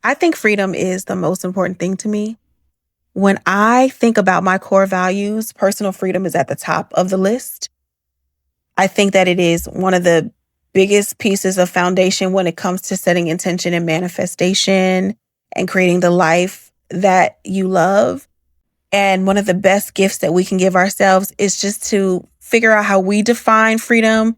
I think freedom is the most important thing to me. When I think about my core values, personal freedom is at the top of the list. I think that it is one of the biggest pieces of foundation when it comes to setting intention and manifestation and creating the life that you love. And one of the best gifts that we can give ourselves is just to figure out how we define freedom,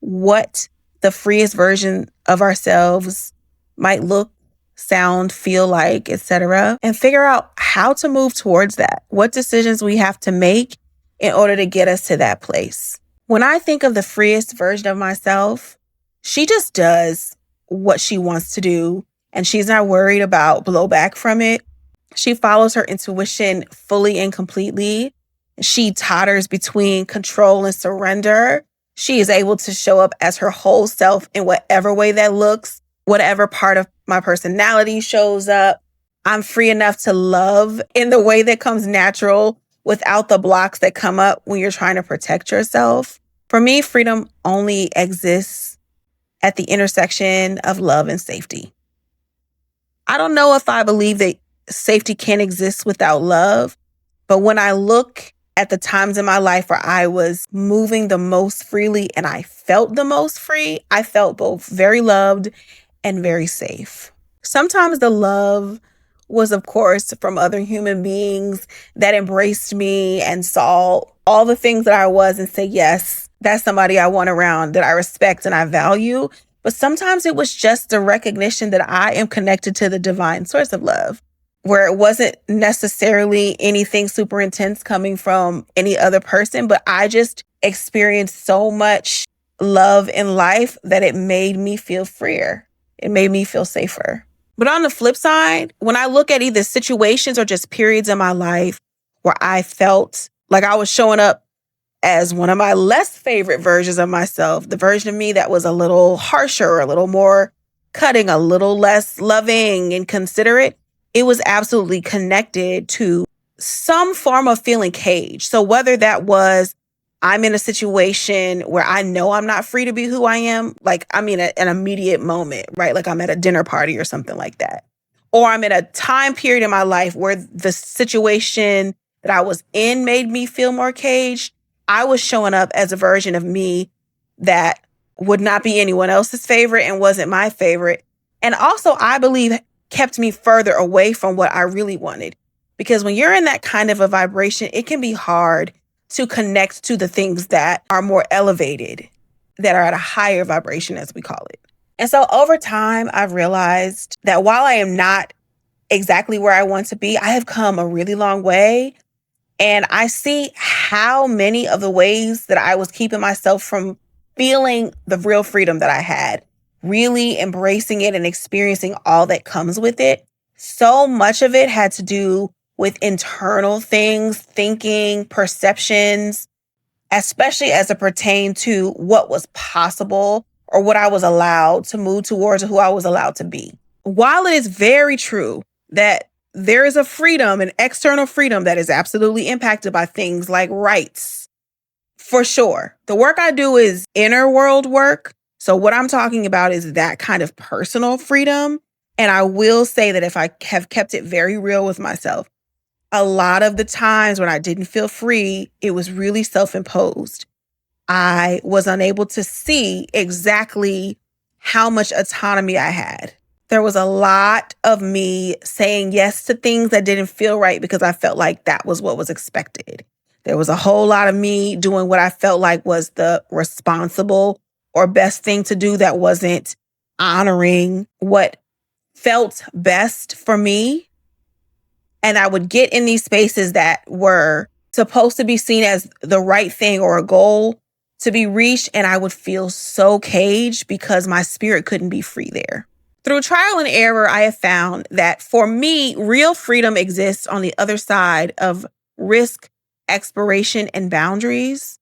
what the freest version of ourselves might look, sound, feel like, etc., and figure out how to move towards that. What decisions we have to make in order to get us to that place. When I think of the freest version of myself, she just does what she wants to do, and she's not worried about blowback from it. She follows her intuition fully and completely. She totters between control and surrender. She is able to show up as her whole self in whatever way that looks, whatever part of my personality shows up. I'm free enough to love in the way that comes natural without the blocks that come up when you're trying to protect yourself. For me, freedom only exists at the intersection of love and safety. I don't know if I believe that safety can't exist without love, but when I look at the times in my life where I was moving the most freely and I felt the most free, I felt both very loved and very safe. Sometimes the love was, of course, from other human beings that embraced me and saw all the things that I was and said, yes, that's somebody I want around that I respect and I value. But sometimes it was just the recognition that I am connected to the divine source of love, where it wasn't necessarily anything super intense coming from any other person, but I just experienced so much love in life that it made me feel freer. It made me feel safer. But on the flip side, when I look at either situations or just periods in my life where I felt like I was showing up as one of my less favorite versions of myself, the version of me that was a little harsher, a little more cutting, a little less loving and considerate, it was absolutely connected to some form of feeling caged. So whether that was I'm in a situation where I know I'm not free to be who I am, like I'm in an immediate moment, right? Like I'm at a dinner party or something like that. Or I'm in a time period in my life where the situation that I was in made me feel more caged. I was showing up as a version of me that would not be anyone else's favorite and wasn't my favorite. And also, I believe, kept me further away from what I really wanted. Because when you're in that kind of a vibration, it can be hard to connect to the things that are more elevated, that are at a higher vibration, as we call it. And so over time, I've realized that while I am not exactly where I want to be, I have come a really long way. And I see how many of the ways that I was keeping myself from feeling the real freedom that I had, really embracing it and experiencing all that comes with it. So much of it had to do with internal things, thinking, perceptions, especially as it pertained to what was possible or what I was allowed to move towards or who I was allowed to be. While it is very true that there is a freedom, an external freedom that is absolutely impacted by things like rights, for sure. The work I do is inner world work. So what I'm talking about is that kind of personal freedom. And I will say that if I have kept it very real with myself, a lot of the times when I didn't feel free, it was really self-imposed. I was unable to see exactly how much autonomy I had. There was a lot of me saying yes to things that didn't feel right because I felt like that was what was expected. There was a whole lot of me doing what I felt like was the responsible or best thing to do that wasn't honoring what felt best for me. And I would get in these spaces that were supposed to be seen as the right thing or a goal to be reached. And I would feel so caged because my spirit couldn't be free there. Through trial and error, I have found that for me, real freedom exists on the other side of risk, exploration, and boundaries.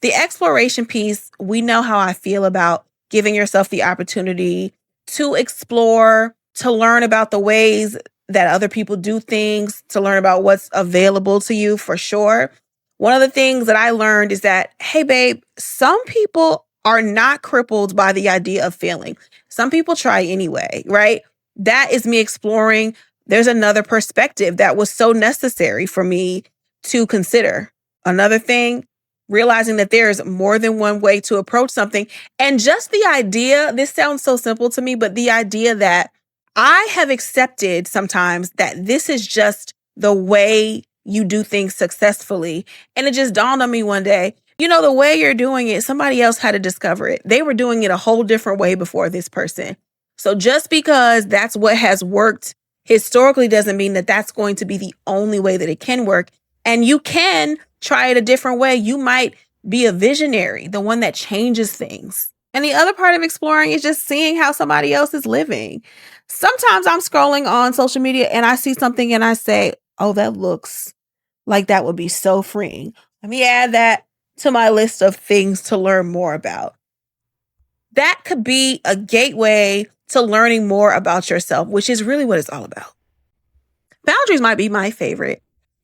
The exploration piece, we know how I feel about giving yourself the opportunity to explore, to learn about the ways that other people do things, to learn about what's available to you for sure. One of the things that I learned is that, hey, babe, some people are not crippled by the idea of failing. Some people try anyway, right? That is me exploring. There's another perspective that was so necessary for me to consider. Another thing, realizing that there's more than one way to approach something. And just the idea, this sounds so simple to me, but the idea that I have accepted sometimes that this is just the way you do things successfully. And it just dawned on me one day, the way you're doing it, somebody else had to discover it. They were doing it a whole different way before this person. So just because that's what has worked historically doesn't mean that that's going to be the only way that it can work. And you can try it a different way. You might be a visionary, the one that changes things. And the other part of exploring is just seeing how somebody else is living. Sometimes I'm scrolling on social media and I see something and I say, oh, that looks like that would be so freeing. Let me add that to my list of things to learn more about. That could be a gateway to learning more about yourself, which is really what it's all about. Boundaries might be my favorite.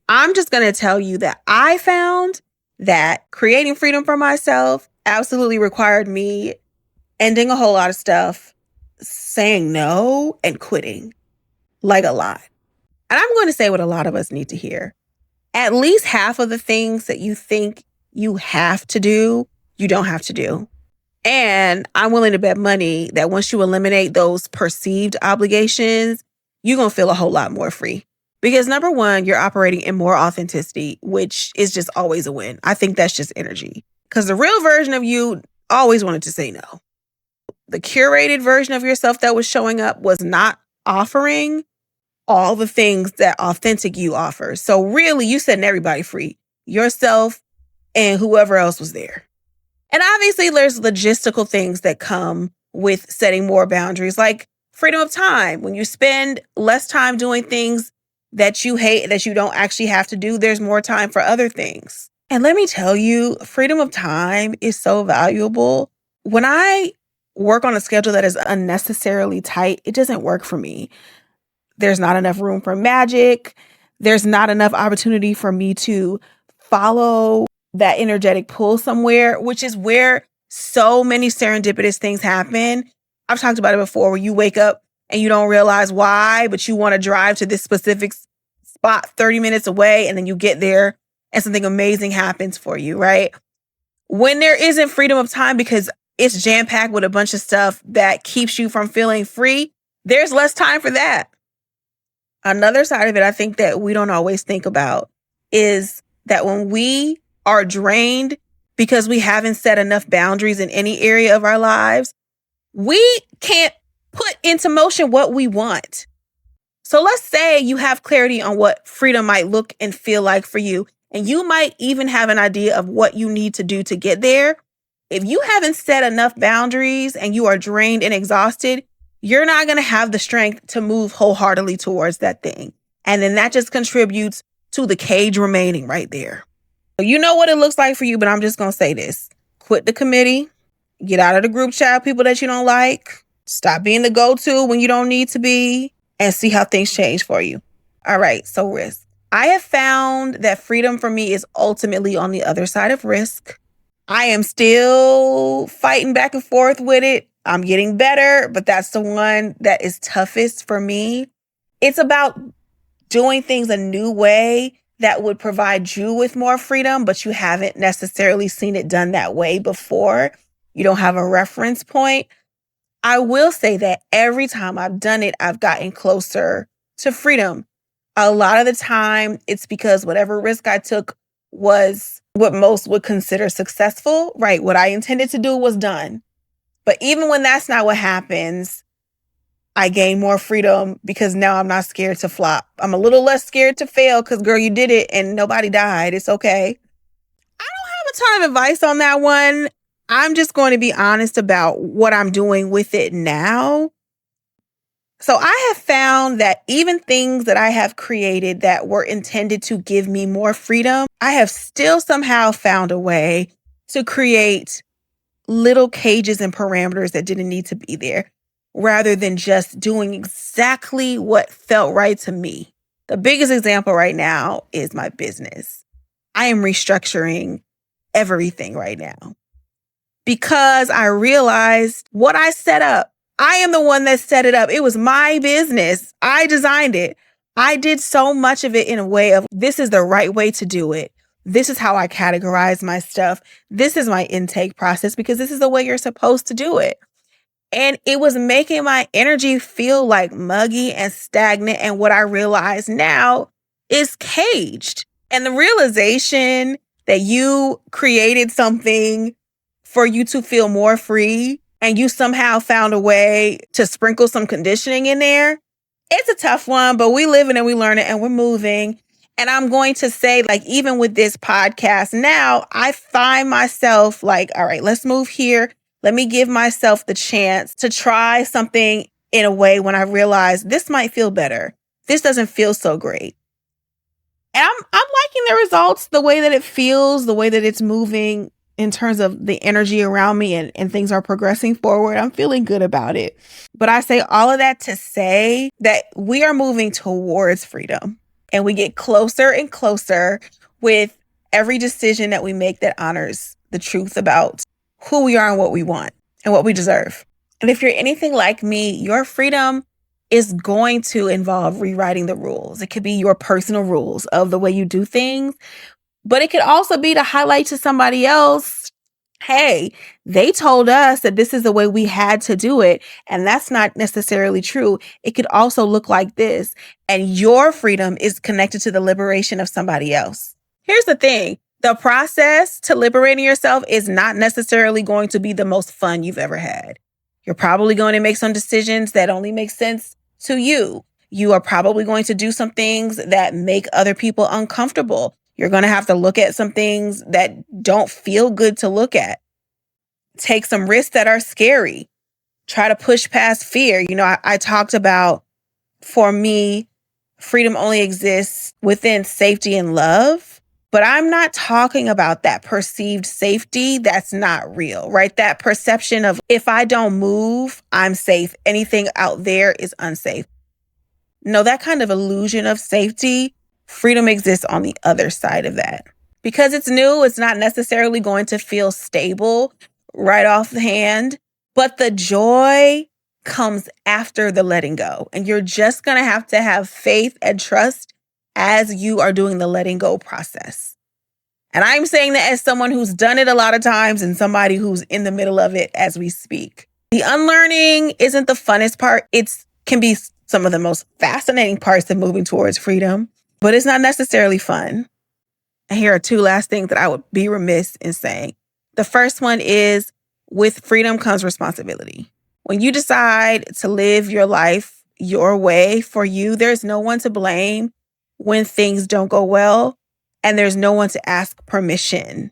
I'm just going to tell you that I found that creating freedom for myself absolutely required me ending a whole lot of stuff, saying no, and quitting. Like a lot. And I'm going to say what a lot of us need to hear. At least half of the things that you think you have to do, you don't have to do. And I'm willing to bet money that once you eliminate those perceived obligations, you're going to feel a whole lot more free. Because number one, you're operating in more authenticity, which is just always a win. I think that's just energy. Because the real version of you always wanted to say no. The curated version of yourself that was showing up was not offering all the things that authentic you offers. So really, you setting everybody free. Yourself and whoever else was there. And obviously, there's logistical things that come with setting more boundaries, like freedom of time. When you spend less time doing things that you hate, that you don't actually have to do, there's more time for other things. And let me tell you, freedom of time is so valuable. When I work on a schedule that is unnecessarily tight, it doesn't work for me. There's not enough room for magic. There's not enough opportunity for me to follow that energetic pull somewhere, which is where so many serendipitous things happen. I've talked about it before, where you wake up and you don't realize why, but you want to drive to this specific spot 30 minutes away, and then you get there and something amazing happens for you, right? When there isn't freedom of time because it's jam-packed with a bunch of stuff that keeps you from feeling free, there's less time for that. Another side of it I think that we don't always think about is that when we are drained because we haven't set enough boundaries in any area of our lives, we can't put into motion what we want. So let's say you have clarity on what freedom might look and feel like for you, and you might even have an idea of what you need to do to get there. If you haven't set enough boundaries and you are drained and exhausted, you're not going to have the strength to move wholeheartedly towards that thing. And then that just contributes to the cage remaining right there. You know what it looks like for you, but I'm just going to say this. Quit the committee. Get out of the group chat, people that you don't like. Stop being the go-to when you don't need to be, and see how things change for you. All right, so risk. I have found that freedom for me is ultimately on the other side of risk. I am still fighting back and forth with it. I'm getting better, but that's the one that is toughest for me. It's about doing things a new way that would provide you with more freedom, but you haven't necessarily seen it done that way before. You don't have a reference point. I will say that every time I've done it, I've gotten closer to freedom. A lot of the time, it's because whatever risk I took was what most would consider successful, right? What I intended to do was done. But even when that's not what happens, I gain more freedom because now I'm not scared to flop. I'm a little less scared to fail because, girl, you did it and nobody died. It's okay. I don't have a ton of advice on that one. I'm just going to be honest about what I'm doing with it now. So I have found that even things that I have created that were intended to give me more freedom, I have still somehow found a way to create little cages and parameters that didn't need to be there, rather than just doing exactly what felt right to me. The biggest example right now is my business. I am restructuring everything right now because I realized what I set up, I am the one that set it up. It was my business. I designed it. I did so much of it in a way of this is the right way to do it. This is how I categorize my stuff. This is my intake process because this is the way you're supposed to do it. And it was making my energy feel like muggy and stagnant. And what I realize now is caged. And the realization that you created something for you to feel more free and you somehow found a way to sprinkle some conditioning in there, it's a tough one, but we live it and we learn it and we're moving. And I'm going to say, like, even with this podcast now, I find myself like, all right, let's move here. Let me give myself the chance to try something in a way when I realize this might feel better. This doesn't feel so great. And I'm liking the results, the way that it feels, the way that it's moving in terms of the energy around me and things are progressing forward. I'm feeling good about it. But I say all of that to say that we are moving towards freedom and we get closer and closer with every decision that we make that honors the truth about who we are and what we want and what we deserve. And if you're anything like me, your freedom is going to involve rewriting the rules. It could be your personal rules of the way you do things, but it could also be to highlight to somebody else, hey, they told us that this is the way we had to do it. And that's not necessarily true. It could also look like this. And your freedom is connected to the liberation of somebody else. Here's the thing. The process to liberating yourself is not necessarily going to be the most fun you've ever had. You're probably going to make some decisions that only make sense to you. You are probably going to do some things that make other people uncomfortable. You're going to have to look at some things that don't feel good to look at. Take some risks that are scary. Try to push past fear. I talked about, for me, freedom only exists within safety and love. But I'm not talking about that perceived safety that's not real, right? That perception of if I don't move, I'm safe. Anything out there is unsafe. No, that kind of illusion of safety, freedom exists on the other side of that. Because it's new, it's not necessarily going to feel stable right off the hand, but the joy comes after the letting go. And you're just going to have faith and trust as you are doing the letting go process. And I'm saying that as someone who's done it a lot of times and somebody who's in the middle of it as we speak. The unlearning isn't the funnest part. It can be some of the most fascinating parts of moving towards freedom, but it's not necessarily fun. And here are two last things that I would be remiss in saying. The first one is, with freedom comes responsibility. When you decide to live your life your way for you, there's no one to blame when things don't go well, and there's no one to ask permission.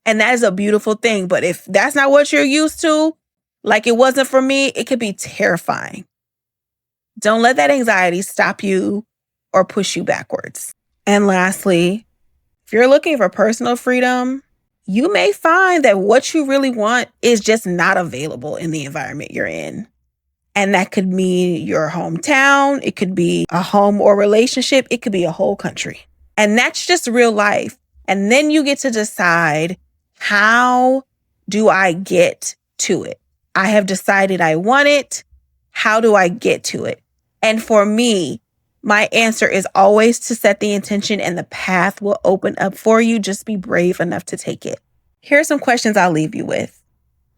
And that is a beautiful thing. But if that's not what you're used to, like it wasn't for me, it could be terrifying. Don't let that anxiety stop you or push you backwards. And lastly, if you're looking for personal freedom, you may find that what you really want is just not available in the environment you're in. And that could mean your hometown. It could be a home or relationship. It could be a whole country. And that's just real life. And then you get to decide, how do I get to it? I have decided I want it. How do I get to it? And for me, my answer is always to set the intention and the path will open up for you. Just be brave enough to take it. Here are some questions I'll leave you with.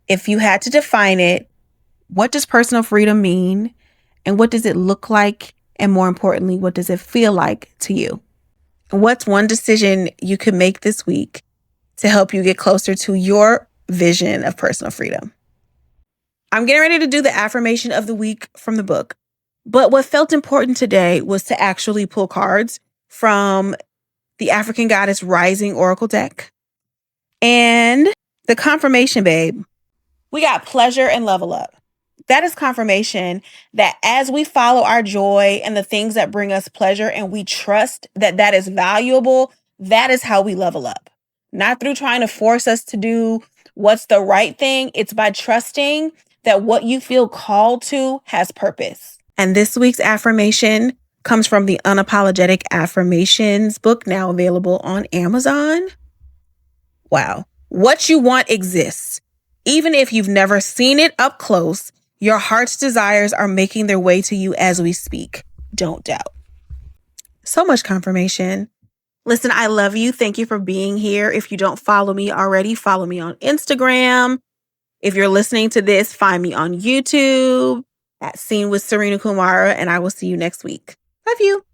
If you had to define it, what does personal freedom mean? And what does it look like? And more importantly, what does it feel like to you? What's one decision you could make this week to help you get closer to your vision of personal freedom? I'm getting ready to do the affirmation of the week from the book. But what felt important today was to actually pull cards from the African Goddess Rising Oracle deck. And the confirmation, babe, we got pleasure and level up. That is confirmation that as we follow our joy and the things that bring us pleasure and we trust that that is valuable, that is how we level up. Not through trying to force us to do what's the right thing. It's by trusting that what you feel called to has purpose. And this week's affirmation comes from the Unapologetic Affirmations book, now available on Amazon. Wow. What you want exists. Even if you've never seen it up close, Your heart's desires are making their way to you as we speak. Don't doubt. So much confirmation. Listen, I love you. Thank you for being here. If you don't follow me already, follow me on Instagram. If you're listening to this, find me on YouTube at Scene with Serena Kumara, and I will see you next week. Love you.